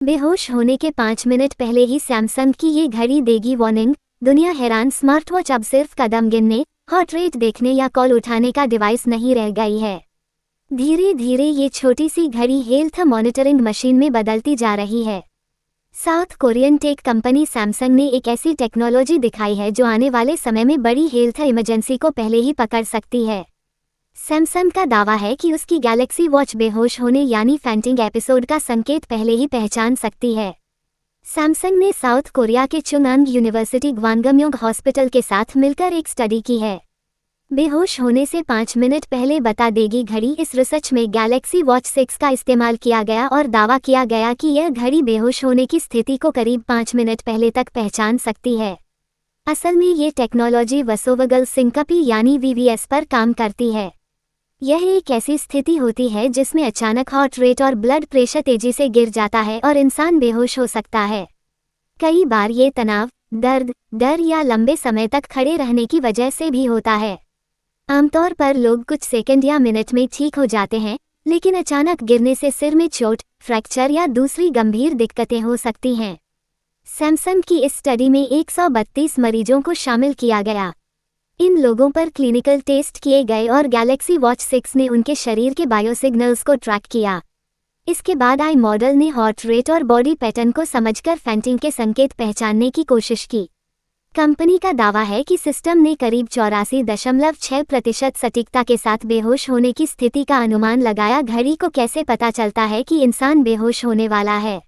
बेहोश होने के 5 मिनट पहले ही सैमसंग की ये घड़ी देगी वार्निंग। दुनिया हैरान, स्मार्ट वॉच अब सिर्फ कदम गिनने, हार्ट रेट देखने या कॉल उठाने का डिवाइस नहीं रह गई है। धीरे धीरे ये छोटी सी घड़ी हेल्थ मॉनिटरिंग मशीन में बदलती जा रही है। South Korean tech company Samsung ने एक ऐसी टेक्नोलॉजी दिखाई है जो आने वाले समय में बड़ी हेल्थ इमरजेंसी को पहले ही पकड़ सकती है। सैमसंग का दावा है कि उसकी गैलेक्सी वॉच बेहोश होने यानी फैंटिंग एपिसोड का संकेत पहले ही पहचान सकती है। सैमसंग ने साउथ कोरिया के चुंगअंग यूनिवर्सिटी ग्वांगम्योग हॉस्पिटल के साथ मिलकर एक स्टडी की है। बेहोश होने से 5 मिनट पहले बता देगी घड़ी। इस रिसर्च में गैलेक्सी वॉच 6 का इस्तेमाल किया गया और दावा किया गया कि यह घड़ी बेहोश होने की स्थिति को करीब 5 मिनट पहले तक पहचान सकती है। असल में ये टेक्नोलॉजी वसोवगल सिंकपी यानी वीवीएस पर काम करती है। यह एक ऐसी स्थिति होती है जिसमें अचानक हार्ट रेट और ब्लड प्रेशर तेजी से गिर जाता है और इंसान बेहोश हो सकता है। कई बार ये तनाव, दर्द, डर या लंबे समय तक खड़े रहने की वजह से भी होता है। आमतौर पर लोग कुछ सेकंड या मिनट में ठीक हो जाते हैं, लेकिन अचानक गिरने से सिर में चोट, फ्रैक्चर या दूसरी गंभीर दिक्कतें हो सकती हैं। सैमसंग की इस स्टडी में 132 मरीजों को शामिल किया गया। इन लोगों पर क्लिनिकल टेस्ट किए गए और गैलेक्सी वॉच 6 ने उनके शरीर के बायोसिग्नल्स को ट्रैक किया। इसके बाद आई मॉडल ने हार्ट रेट और बॉडी पैटर्न को समझकर फैंटिंग के संकेत पहचानने की कोशिश की। कंपनी का दावा है कि सिस्टम ने करीब 84.6% सटीकता के साथ बेहोश होने की स्थिति का अनुमान लगाया। घड़ी को कैसे पता चलता है कि इंसान बेहोश होने वाला है?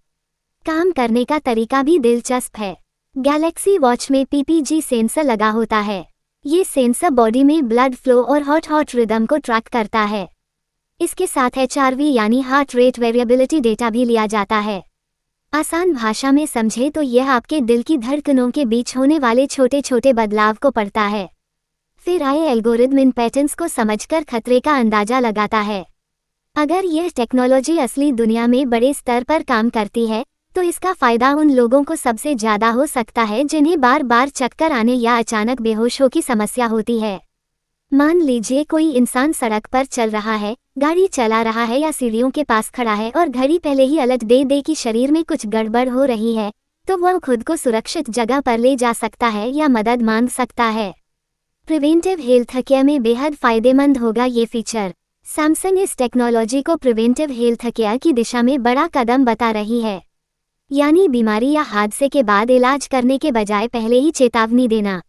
काम करने का तरीका भी दिलचस्प है। गैलेक्सी वॉच में पीपीजी सेंसर लगा होता है। ये सेंसर बॉडी में ब्लड फ्लो और हार्ट रिदम को ट्रैक करता है। इसके साथ HRV यानी हार्ट रेट वेरिएबिलिटी डेटा भी लिया जाता है। आसान भाषा में समझे तो यह आपके दिल की धड़कनों के बीच होने वाले छोटे छोटे बदलाव को पढ़ता है। फिर आए एल्गोरिदम इन पैटर्न्स को समझकर खतरे का अंदाजा लगाता है। अगर यह टेक्नोलॉजी असली दुनिया में बड़े स्तर पर काम करती है तो इसका फायदा उन लोगों को सबसे ज्यादा हो सकता है जिन्हें बार बार चक्कर आने या अचानक बेहोशों की समस्या होती है। मान लीजिए कोई इंसान सड़क पर चल रहा है, गाड़ी चला रहा है या सीढ़ियों के पास खड़ा है और घड़ी पहले ही अलर्ट दे दे कि शरीर में कुछ गड़बड़ हो रही है, तो वह खुद को सुरक्षित जगह पर ले जा सकता है या मदद मांग सकता है। प्रिवेंटिव हेल्थ केयर में बेहद फायदेमंद होगा ये फीचर। सैमसंग इस टेक्नोलॉजी को प्रिवेंटिव हेल्थ केयर की दिशा में बड़ा कदम बता रही है, यानी बीमारी या हादसे के बाद इलाज करने के बजाय पहले ही चेतावनी देना।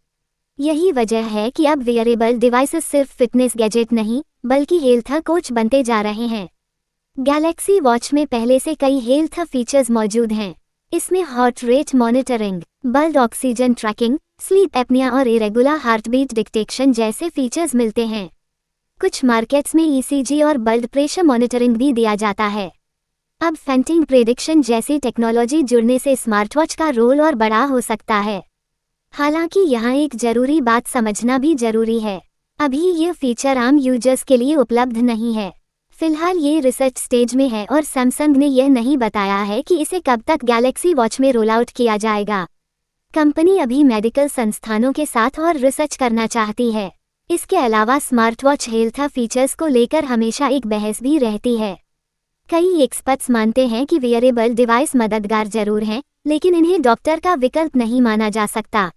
यही वजह है कि अब वेयरेबल डिवाइसेस सिर्फ फिटनेस गैजेट नहीं बल्कि हेल्थ कोच बनते जा रहे हैं। गैलेक्सी वॉच में पहले से कई हेल्थ फीचर्स मौजूद हैं। इसमें heart rate monitoring, blood oxygen tracking, sleep apnea और इरेगुलर हार्टबीट डिटेक्शन जैसे फीचर्स मिलते हैं। कुछ मार्केट्स में ECG और ब्लड प्रेशर मॉनिटरिंग भी दिया जाता है। अब फैंटिंग प्रेडिक्शन जैसी टेक्नोलॉजी जुड़ने से स्मार्टवॉच का रोल और बड़ा हो सकता है। हालांकि यहाँ एक जरूरी बात समझना भी जरूरी है, अभी ये फीचर आम यूजर्स के लिए उपलब्ध नहीं है। फिलहाल ये रिसर्च स्टेज में है और सैमसंग ने यह नहीं बताया है कि इसे कब तक गैलेक्सी वॉच में रोल आउट किया जाएगा। कंपनी अभी मेडिकल संस्थानों के साथ और रिसर्च करना चाहती है। इसके अलावा स्मार्टवॉच हेल्थ फीचर्स को लेकर हमेशा एक बहस भी रहती है। कई एक्सपर्ट्स मानते हैं कि वेयरेबल डिवाइस मददगार जरूर हैं, लेकिन इन्हें डॉक्टर का विकल्प नहीं माना जा सकता।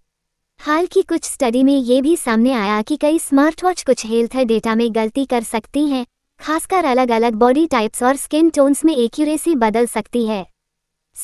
हाल की कुछ स्टडी में ये भी सामने आया कि कई स्मार्टवॉच कुछ हेल्थ डेटा में गलती कर सकती हैं, खासकर अलग अलग बॉडी टाइप्स और स्किन टोन्स में एक्यूरेसी बदल सकती है।